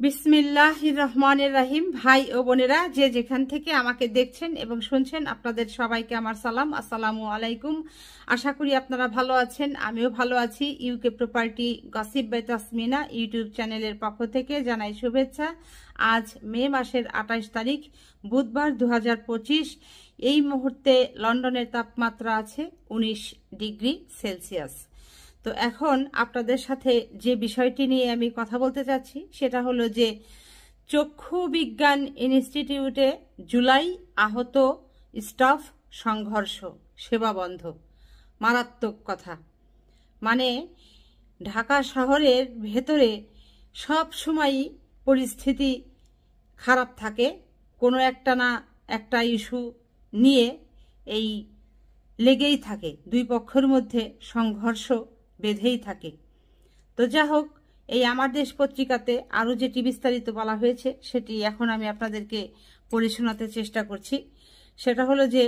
বিসমিল্লাহির রহমানির রহিম। ভাই ও বোনেরা, যে যেখান থেকে আমাকে দেখছেন এবং শুনছেন, আপনাদের সবাইকে আমার সালাম, আসসালামু আলাইকুম। আশা করি আপনারা ভালো আছেন, আমিও ভালো আছি। UK property gossip by Tasmina YouTube চ্যানেলের পক্ষ থেকে জানাই শুভেচ্ছা। আজ মে মাসের 28 তারিখ বুধবার 2025। এই মুহূর্তে লন্ডনের তাপমাত্রা আছে 19 ডিগ্রি সেলসিয়াস। তো এখন আপনাদের সাথে যে বিষয়টি নিয়ে আমি কথা বলতে চাচ্ছি সেটা হলো যে চক্ষু বিজ্ঞান ইনস্টিটিউটে জুলাই আহত স্টাফ সংঘর্ষ, সেবা বন্ধ। মারাত্মক কথা। মানে ঢাকা শহরের ভেতরে সব সময়ই পরিস্থিতি খারাপ থাকে, কোনো একটা না একটা ইস্যু নিয়ে এই লেগেই থাকে, দুই পক্ষের মধ্যে সংঘর্ষ বেঁধেই থাকে। তো যা হোক, এই আমার দেশ পত্রিকাতে আরও যেটি বিস্তারিত বলা হয়েছে সেটি এখন আমি আপনাদেরকে পড়ে শোনাতে চেষ্টা করছি। সেটা হলো যে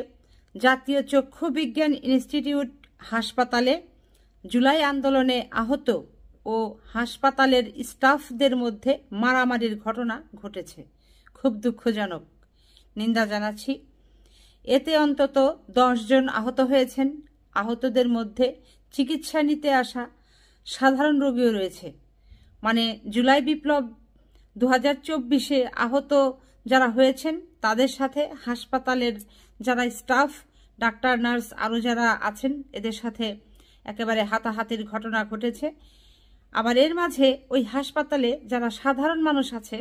জাতীয় চক্ষু বিজ্ঞান ইনস্টিটিউট হাসপাতালে জুলাই আন্দোলনে আহত ও হাসপাতালের স্টাফদের মধ্যে মারামারির ঘটনা ঘটেছে। খুব দুঃখজনক, নিন্দা জানাচ্ছি। এতে অন্তত 10 জন আহত হয়েছেন। আহতদের মধ্যে চিকিৎসা নিতে আসা সাধারণ রোগীও রয়েছে। মানে জুলাই বিপ্লব 2024-এ আহত যারা হয়েছেন তাদের সাথে হাসপাতালের যারা স্টাফ, ডাক্তার, নার্স আরও যারা আছেন এদের সাথে একেবারে হাতাহাতির ঘটনা ঘটেছে। আবার এর মাঝে ওই হাসপাতালে যারা সাধারণ মানুষ আছে,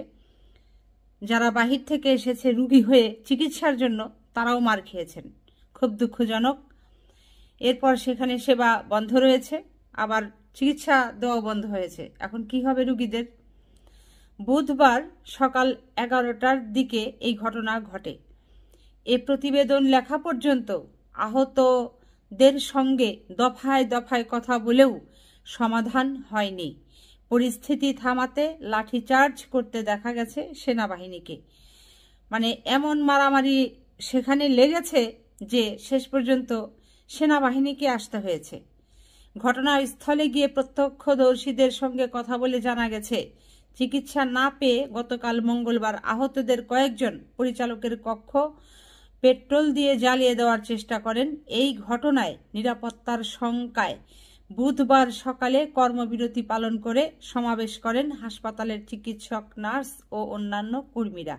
যারা বাহির থেকে এসেছে রুগী হয়ে চিকিৎসার জন্য, তারাও মার খেয়েছেন। খুব দুঃখজনক। এরপর সেখানে সেবা বন্ধ রয়েছে, আবার চিকিৎসা দেওয়াও বন্ধ হয়েছে। এখন কি হবে রুগীদের? বুধবার সকাল 11টার দিকে এই ঘটনা ঘটে। এ প্রতিবেদন লেখা পর্যন্ত আহতদের সঙ্গে দফায় দফায় কথা বলেও সমাধান হয়নি। পরিস্থিতি থামাতে লাঠিচার্জ করতে দেখা গেছে সেনাবাহিনীকে। মানে এমন মারামারি সেখানে লেগেছে যে শেষ পর্যন্ত সেনাবাহিনীকে আসতে হয়েছে। ঘটনাস্থলে গিয়ে প্রত্যক্ষদর্শীদের সঙ্গে কথা বলে জানা গেছে, চিকিৎসা না পেয়ে গতকাল মঙ্গলবার আহতদের কয়েকজন পরিচালকের কক্ষ পেট্রোল দিয়ে জ্বালিয়ে দেওয়ার চেষ্টা করেন। এই ঘটনায় নিরাপত্তার শঙ্কায় বুধবার সকালে কর্মবিরতি পালন করে সমাবেশ করেন হাসপাতালের চিকিৎসক, নার্স ও অন্যান্য কর্মীরা।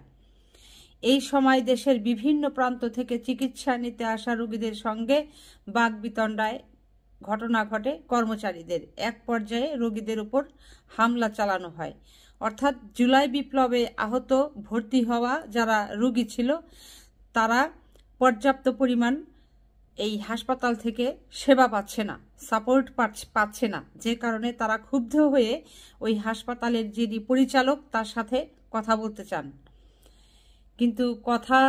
এই সময় দেশের বিভিন্ন প্রান্ত থেকে চিকিৎসা নিতে আসা রোগীদের সঙ্গে বাকবিতণ্ডায় ঘটনা ঘটে কর্মচারীদের। এক পর্যায়ে রোগীদের উপর হামলা চালানো হয়। অর্থাৎ জুলাই বিপ্লবে আহত ভর্তি হওয়া যারা রোগী ছিল তারা পর্যাপ্ত পরিমাণ এই হাসপাতাল থেকে সেবা পাচ্ছে না, সাপোর্ট পাচ্ছে না, যে কারণে তারা ক্ষুব্ধ হয়ে ওই হাসপাতালের যিনি পরিচালক তার সাথে কথা বলতে চান। কিন্তু কথা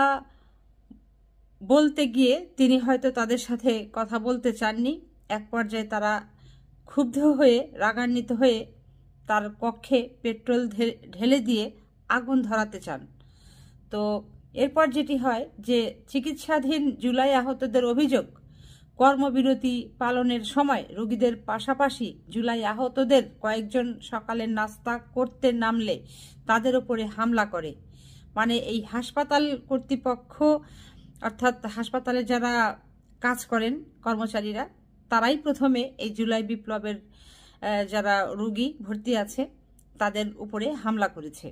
বলতে গিয়ে তিনি হয়তো তাদের সাথে কথা বলতে চাননি। এক পর্যায়ে তারা ক্ষুব্ধ হয়ে, রাগান্বিত হয়ে তার কক্ষে পেট্রোল ঢেলে দিয়ে আগুন ধরাতে চান। তো এরপর যেটি হয় যে চিকিৎসাধীন জুলাই আহতদের অভিযোগ, কর্মবিরতি পালনের সময় রোগীদের পাশাপাশি জুলাই আহতদের কয়েকজন সকালের নাস্তা করতে নামলে তাদের উপরে হামলা করে। মানে এই হাসপাতাল কর্তৃপক্ষ, অর্থাৎ হাসপাতালে যারা কাজ করেন কর্মচারীরা, তারাই প্রথমে এই জুলাই বিপ্লবের যারা রোগী ভর্তি আছে তাদের উপরে হামলা করেছে।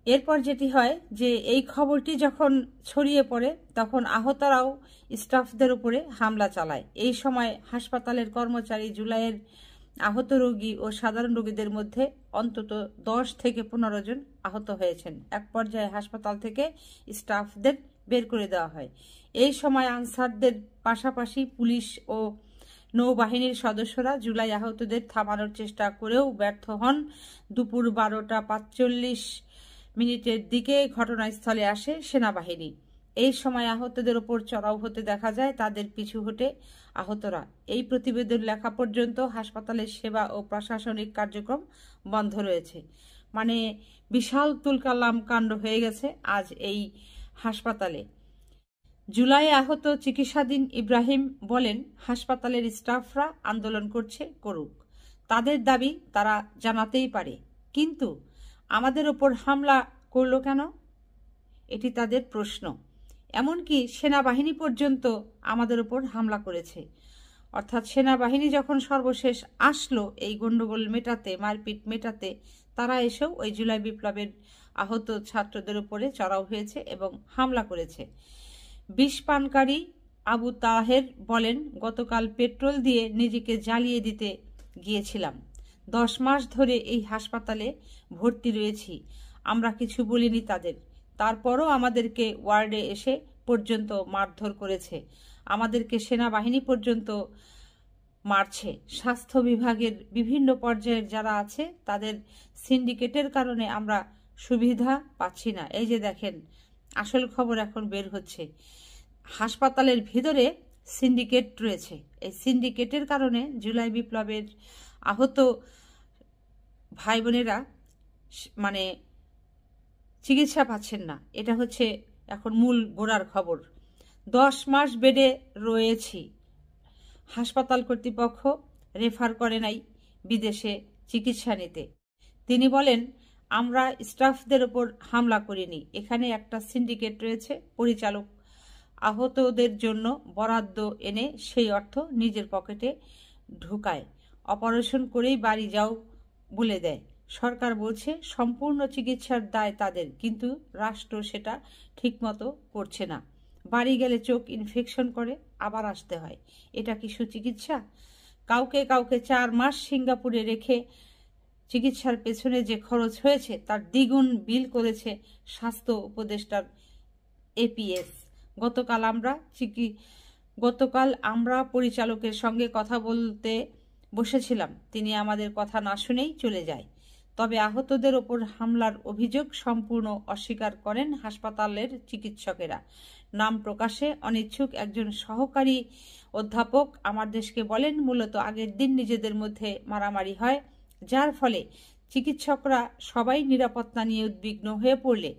এরপর যেটি হয় যে এই খবরটি যখন ছড়িয়ে পড়ে তখন আহতরাও স্টাফদের উপরে হামলা চালায়। এই সময় হাসপাতালের কর্মচারী জুলাইয়ের আহত রোগী ও সাধারণ রোগীদের মধ্যে অন্তত 10 থেকে 15 জন আহত হয়েছেন। এক পর্যায়ে হাসপাতাল থেকে স্টাফদের বের করে দেওয়া হয়। এই সময় আনসারদের পাশাপাশি পুলিশ ও নৌবাহিনীর সদস্যরা জুলাই আহতদের থামানোর চেষ্টা করেও ব্যর্থ হন। দুপুর 12:45 দিকে ঘটনাস্থলে আসে সেনাবাহিনী। এই সময় আহতদের ওপর চড়াও হতে দেখা যায়, তাদের পিছু হটে আহতরা। এই প্রতিবেদন লেখা পর্যন্ত হাসপাতালের সেবা ও প্রশাসনিক কার্যক্রম বন্ধ রয়েছে। মানে বিশাল তুলকালাম কাণ্ড হয়ে গেছে আজ এই হাসপাতালে। জুলাই আহত চিকিৎসাধীন ইব্রাহিম বলেন, হাসপাতালের স্টাফরা আন্দোলন করছে, করুক, তাদের দাবি তারা জানাতেই পারে, কিন্তু আমাদের ওপর হামলা করলো কেন? এটি তাদের প্রশ্ন। এমনকি সেনাবাহিনী পর্যন্ত আমাদের ওপর হামলা করেছে। অর্থাৎ সেনাবাহিনী যখন সর্বশেষ আসলো এই গণ্ডগোল মেটাতে, মারপিট মেটাতে, তারা এসেও ওই জুলাই বিপ্লবের আহত ছাত্রদের উপরে চড়াও হয়েছে এবং হামলা করেছে। বিষ পানকারী আবু তাহের বলেন, গতকাল পেট্রোল দিয়ে নিজেকে জ্বালিয়ে দিতে গিয়েছিলাম। 10 মাস ধরে এই হাসপাতালে ভর্তি রয়েছি। আমরা কিছু বলিনি তাদের। তারপরও আমাদেরকে ওয়ার্ডে এসে পর্যন্ত মারধর করেছে। আমাদেরকে সেনাবাহিনী পর্যন্ত মারছে। স্বাস্থ্য বিভাগের বিভিন্ন পর্যায়ের যারা আছে তাদের সিন্ডিকেটের কারণে আমরা সুবিধা পাচ্ছি না। এই যে দেখেন, আসল খবর এখন বের হচ্ছে। হাসপাতালের ভিতরে সিন্ডিকেট রয়েছে। এই সিন্ডিকেটের কারণে জুলাই বিপ্লবের আহত ভাই বোনেরা মানে চিকিৎসা পাচ্ছেন না। এটা হচ্ছে এখন মূল গোড়ার খবর। 10 মাস বেডে রয়েছি। হাসপাতাল কর্তৃপক্ষ রেফার করে নাই বিদেশে চিকিৎসা নিতে। তিনি বলেন, আমরা স্টাফদের ওপর হামলা করিনি। এখানে একটা সিন্ডিকেট রয়েছে। পরিচালক আহতদের জন্য বরাদ্দ এনে সেই অর্থ নিজের পকেটে ঢুকায়। অপারেশন করেই বাড়ি যাও বলে দেয়। সরকার বলছে সম্পূর্ণ চিকিৎসার দায় তাদের, কিন্তু রাষ্ট্র সেটা ঠিকমতো করছে না। বাড়ি গেলে চোখ ইনফেকশন করে আবার আসতে হয়। এটা কি সুচিকিৎসা? কাউকে 4 মাস সিঙ্গাপুরে রেখে চিকিৎসার পেছনে যে খরচ হয়েছে তার দ্বিগুণ বিল করেছে স্বাস্থ্য উপদেষ্টার এপিএস। গতকাল আমরা পরিচালকের সঙ্গে কথা বলতে বসেছিলাম। তিনি আমাদের কথা না শুনেই চলে যায়। তবে আহতদের ওপর হামলার অভিযোগ সম্পূর্ণ অস্বীকার করেন হাসপাতালের চিকিৎসকেরা। নাম প্রকাশে অনিচ্ছুক একজন সহকারী অধ্যাপক আমার দেশকে বলেন, মূলত আগের দিন নিজেদের মধ্যে মারামারি হয়, যার ফলে চিকিৎসকরা সবাই নিরাপত্তা নিয়ে উদ্বিগ্ন হয়ে পড়লে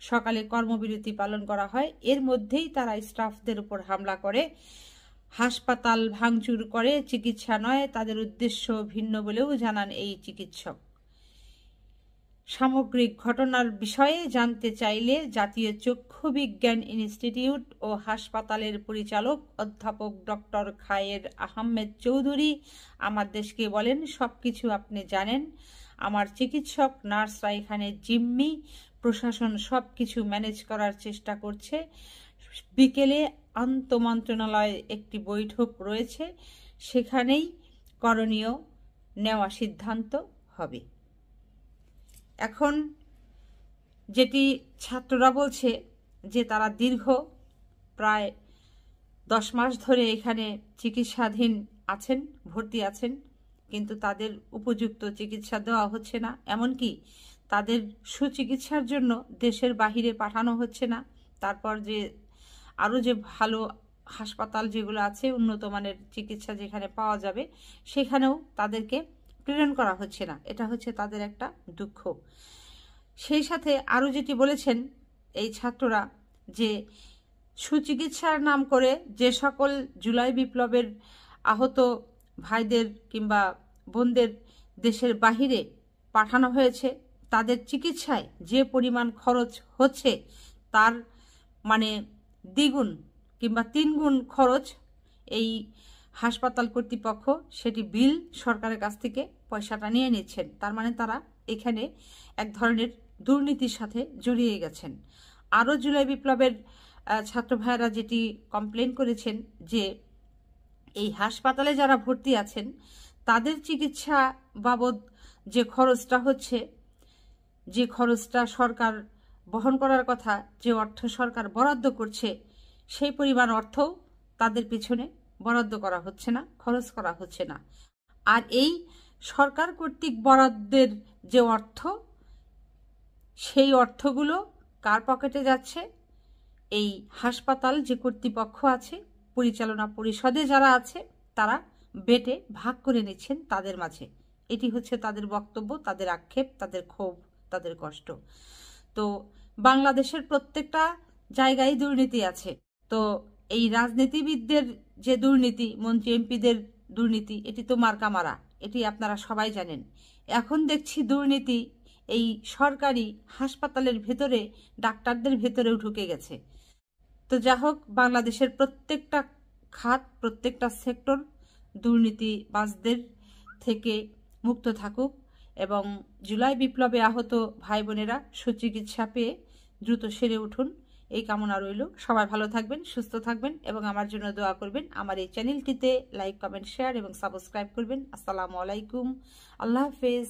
সকালে কর্মবিরতি পালন করা হয়। এর মধ্যেই তারা স্টাফদের উপর হামলা করে, হাসপাতাল ভাঙচুর করে। চিকিৎসা নয়, তাদের উদ্দেশ্য ভিন্ন বলেও জানান এই চিকিৎসক। সামগ্রিক ঘটনার বিষয়ে জানতে চাইলে জাতীয় চক্ষু বিজ্ঞান ইনস্টিটিউট ও হাসপাতালের পরিচালক অধ্যাপক ডক্টর খায়ের আহমেদ চৌধুরী আমার দেশকে বলেন, সবকিছু আপনি জানেন। আমার চিকিৎসক নার্সরা এখানে জিম্মি, প্রশাসন সবকিছু ম্যানেজ করার চেষ্টা করছে। বিকেলে আন্তঃমন্ত্রণালয়ে একটি বৈঠক রয়েছে, সেখানেই করণীয় নেওয়া সিদ্ধান্ত হবে। এখন যেটি ছাত্ররা বলছে যে তারা দীর্ঘ প্রায় 10 মাস ধরে এখানে চিকিৎসাধীন আছেন, ভর্তি আছেন, কিন্তু তাদের উপযুক্ত চিকিৎসা দেওয়া হচ্ছে না। এমনকি তাদের সুচিকিৎসার জন্য দেশের বাহিরে পাঠানো হচ্ছে না। তারপর যে আরও যে ভালো হাসপাতাল যেগুলো আছে, উন্নত মানের চিকিৎসা যেখানে পাওয়া যাবে, সেখানেও তাদেরকে প্রেরণ করা হচ্ছে না। এটা হচ্ছে তাদের একটা দুঃখ। সেই সাথে আরও যেটি বলেছেন এই ছাত্ররা, যে সুচিকিৎসার নাম করে যে সকল জুলাই বিপ্লবের আহত ভাইদের কিংবা বোনদের দেশের বাহিরে পাঠানো হয়েছে, তাদের চিকিৎসায় যে পরিমাণ খরচ হচ্ছে তার মানে দ্বিগুণ কিংবা 3 গুণ খরচ এই হাসপাতাল কর্তৃপক্ষ সেটি বিল সরকারের কাছ থেকে পয়সাটা নিয়ে নিচ্ছেন। তার মানে তারা এখানে এক ধরনের দুর্নীতির সাথে জড়িয়ে গেছেন। আরও জুলাই বিপ্লবের ছাত্র ভাইয়েরা যেটি কমপ্লেন করেছেন, যে এই হাসপাতালে যারা ভর্তি আছেন তাদের চিকিৎসা বাবদ যে খরচটা হচ্ছে, যে খরচটা সরকার বহন করার কথা, যে অর্থ সরকার বরাদ্দ করছে, সেই পরিমাণ অর্থও তাদের পিছনে বরাদ্দ করা হচ্ছে না, খরচ করা হচ্ছে না। আর এই সরকার কর্তৃক বরাদ্দের যে অর্থ, সেই অর্থগুলো কার পকেটে যাচ্ছে? এই হাসপাতাল যে কর্তৃপক্ষ আছে, পরিচালনা পরিষদে যারা আছে, তারা বেটে ভাগ করে নিচ্ছেন তাদের মাঝে। এটি হচ্ছে তাদের বক্তব্য, তাদের আক্ষেপ, তাদের ক্ষোভ, তাদের কষ্ট। তো বাংলাদেশের প্রত্যেকটা জায়গায় দুর্নীতি আছে। তো এই রাজনীতিবিদদের যে দুর্নীতি, মন্ত্রী এমপিদের দুর্নীতি, এটি তো মার্কা মারা, এটি আপনারা সবাই জানেন। এখন দেখছি দুর্নীতি এই সরকারি হাসপাতালের ভেতরে ডাক্তারদের ভেতরেও ঢুকে গেছে। তো যা হোক, বাংলাদেশের প্রত্যেকটা খাত, প্রত্যেকটা সেক্টর দুর্নীতিবাজদের থেকে মুক্ত থাকুক এবং জুলাই বিপ্লবে আহত ভাই বোনেরা সুচিকিৎসা পেয়ে দ্রুত সেরে উঠুন, এই কামনা রইল। সবাই ভালো থাকবেন, সুস্থ থাকবেন এবং আমার জন্য দোয়া করবেন। আমার এই চ্যানেলটিতে লাইক, কমেন্ট, শেয়ার এবং সাবস্ক্রাইব করবেন। আসসালামু আলাইকুম, আল্লাহ হাফেজ।